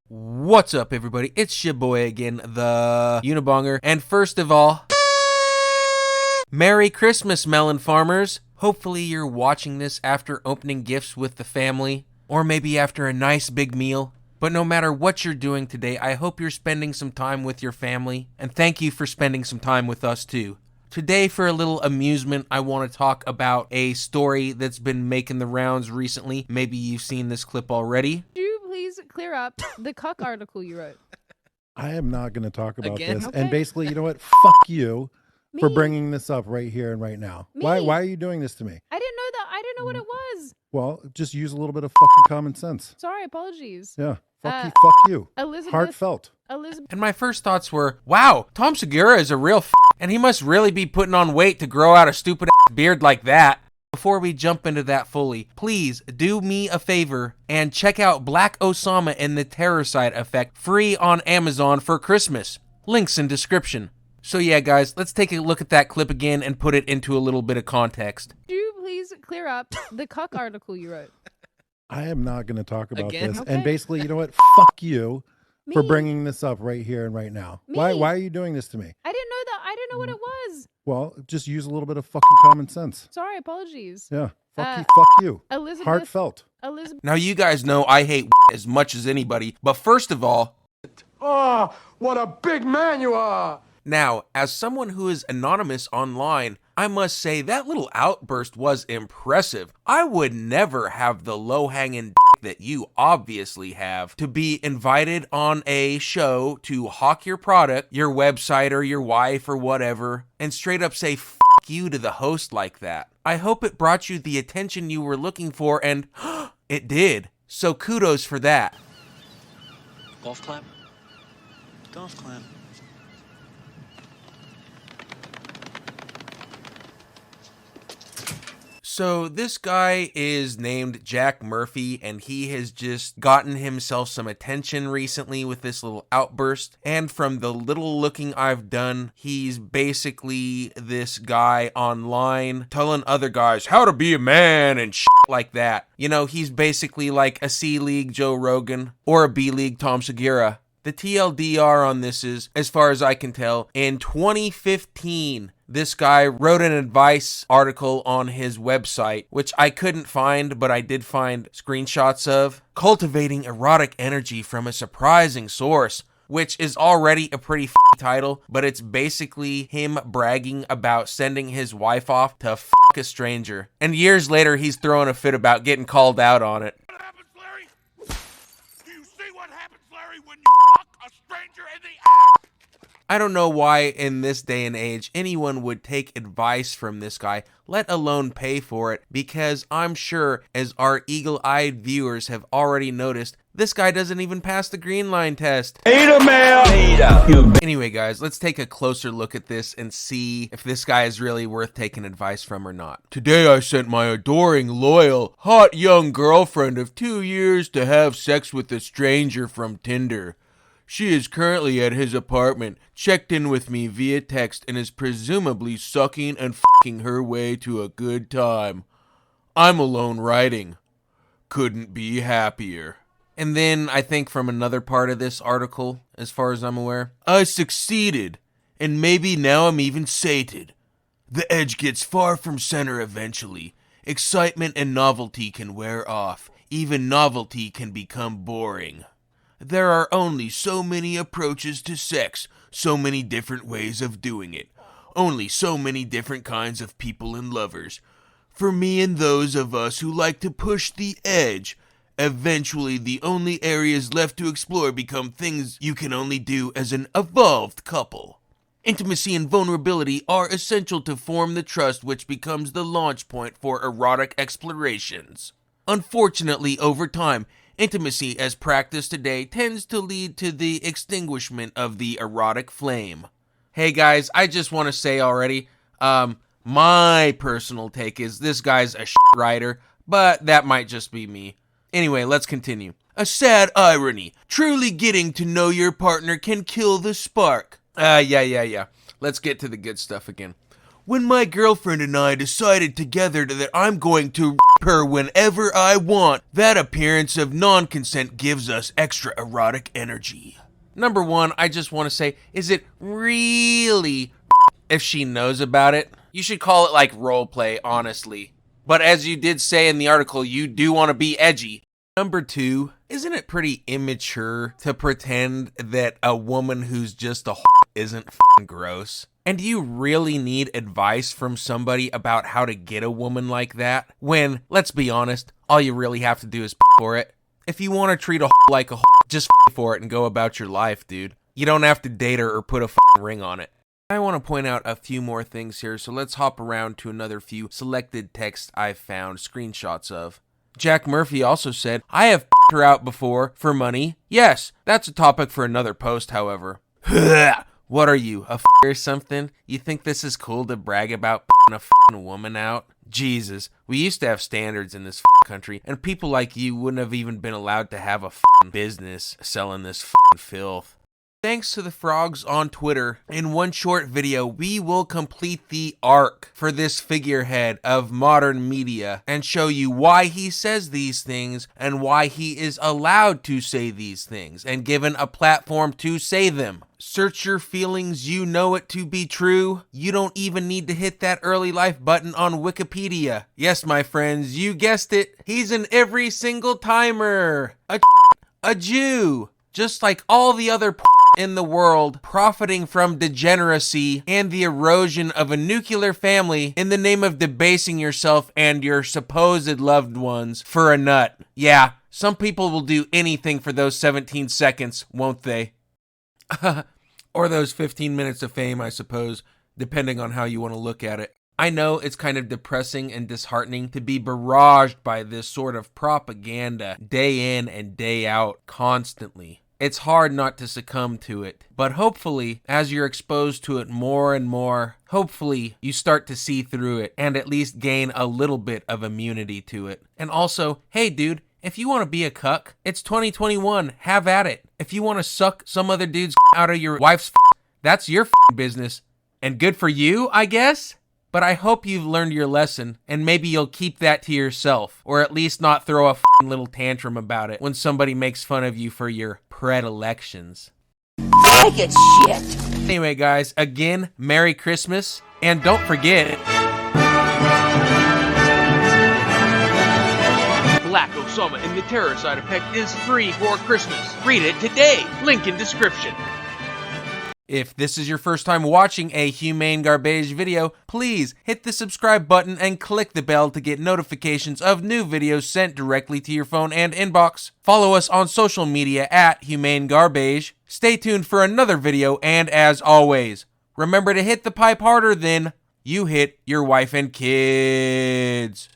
What's up, everybody? It's your boy again, the Unabonger. And first of all, Merry Christmas, melon farmers. Hopefully you're watching this after opening gifts with the family, or maybe after a nice big meal. But no matter what you're doing today, I hope you're spending some time with your family, and thank you for spending some time with us too. Today, for a little amusement, I want to talk about a story that's been making the rounds recently. Maybe you've seen this clip already. Could you please clear up the Cuck article you wrote? I am not going to talk about this. Okay. And basically, you know what? Fuck you for Me? bringing this up right here and right now. Me? Why are you doing this to me? I didn't know that. I didn't know what it was. Well, just use a little bit of fucking common sense. Sorry, apologies. Yeah. Fuck you. Elizabeth. Heartfelt. Elizabeth. And my first thoughts were, wow, Tom Segura is a real and he must really be putting on weight to grow out a stupid beard like that. Before we jump into that fully, please do me a favor and check out Black Osama and the Terrorcide Effect free on Amazon for Christmas. Links in description. So yeah, guys, let's take a look at that clip again and put it into a little bit of context. Could you please clear up the Cuck article you wrote? I am not going to talk about Again? this. Okay. And basically, you know what? Fuck you for Me? bringing this up right here and right now. Me? Why are you doing this to me? I didn't know that. I didn't know what it was. Well, just use a little bit of fucking common sense. Sorry, apologies. Yeah. Fuck you. Elizabeth. Heartfelt. Elizabeth. Now you guys know I hate as much as anybody, but first of all, Oh, what a big man you are! now, as someone who is anonymous online, I must say that little outburst was impressive. I would never have the low-hanging that you obviously have to be invited on a show to hawk your product, your website or your wife or whatever, and straight up say f you to the host like that. I hope it brought you the attention you were looking for, and it did. So kudos for that. Golf clap? Golf clap. So this guy is named Jack Murphy, and he has just gotten himself some attention recently with this little outburst. And from the little looking I've done, he's basically this guy online telling other guys how to be a man and shit like that. You know, he's basically like a C-League Joe Rogan or a B-League Tom Segura. The TLDR on this is, as far as I can tell, in 2015, this guy wrote an advice article on his website, which I couldn't find, but I did find screenshots of, cultivating erotic energy from a surprising source, which is already a pretty title, but it's basically him bragging about sending his wife off to a stranger. And years later, he's throwing a fit about getting called out on it. What happens, Larry? Do you see what happens, Larry, when you fuck a stranger in the ass? I don't know why in this day and age anyone would take advice from this guy, let alone pay for it, because I'm sure, as our eagle-eyed viewers have already noticed, this guy doesn't even pass the green line test. Anyway, guys, let's take a closer look at this and see if this guy is really worth taking advice from or not. Today I sent my adoring, loyal, hot young girlfriend of 2 years to have sex with a stranger from Tinder. She is currently at his apartment, checked in with me via text, and is presumably sucking and f***ing her way to a good time. I'm alone writing. Couldn't be happier. And then, I think from another part of this article, as far as I'm aware, I succeeded, and maybe now I'm even sated. The edge gets far from center eventually. Excitement and novelty can wear off. Even novelty can become boring. There are only so many approaches to sex, so many different ways of doing it. Only so many different kinds of people and lovers. For me and those of us who like to push the edge, eventually the only areas left to explore become things you can only do as an evolved couple. Intimacy and vulnerability are essential to form the trust which becomes the launch point for erotic explorations. Unfortunately, over time, intimacy as practiced today tends to lead to the extinguishment of the erotic flame. Hey guys, I just want to say already, my personal take is this guy's a writer, but that might just be me. Anyway, let's continue. A sad irony. Truly getting to know your partner can kill the spark. Yeah. Let's get to the good stuff again. when my girlfriend and I decided together that I'm going to r*** her whenever I want, that appearance of non-consent gives us extra erotic energy. Number one, I just want to say, is it really if she knows about it? You should call it like role play, honestly. But as you did say in the article, you do want to be edgy. Number two, isn't it pretty immature to pretend that a woman who's just a isn't f***ing gross? And do you really need advice from somebody about how to get a woman like that? When, let's be honest, all you really have to do is for it. If you want to treat a like a just for it and go about your life, dude. You don't have to date her or put a ring on it. I want to point out a few more things here, so let's hop around to another few selected texts I've found screenshots of. Jack Murphy also said, I have her out before for money. Yes, that's a topic for another post, however. What are you, a or something? You think this is cool to brag about a woman out? Jesus, we used to have standards in this country, and people like you wouldn't have even been allowed to have a business selling this filth. Thanks to the frogs on Twitter, in one short video, we will complete the arc for this figurehead of modern media and show you why he says these things and why he is allowed to say these things and given a platform to say them. Search your feelings, you know it to be true. You don't even need to hit that early life button on Wikipedia. Yes, my friends, you guessed it. He's an every single timer. A Jew. Just like all the other in the world, profiting from degeneracy and the erosion of a nuclear family in the name of debasing yourself and your supposed loved ones for a nut. Yeah, some people will do anything for those 17 seconds, won't they? Or those 15 minutes of fame, I suppose, depending on how you want to look at it. I know it's kind of depressing and disheartening to be barraged by this sort of propaganda day in and day out constantly. It's hard not to succumb to it, but hopefully, as you're exposed to it more and more, hopefully you start to see through it and at least gain a little bit of immunity to it. And also, hey dude, if you want to be a cuck, it's 2021, have at it. If you want to suck some other dude's out of your wife's that's your business. And good for you, I guess? But I hope you've learned your lesson, and maybe you'll keep that to yourself, or at least not throw a little tantrum about it when somebody makes fun of you for your predilections. Take it, shit! Anyway, guys, again, Merry Christmas, and don't forget... Black Osama in the Terror Side Effect is free for Christmas. Read it today. Link in description. If this is your first time watching a Humaine Garbeige video, please hit the subscribe button and click the bell to get notifications of new videos sent directly to your phone and inbox. Follow us on social media at Humaine Garbeige. Stay tuned for another video, and as always, remember to hit the pipe harder than you hit your wife and kids.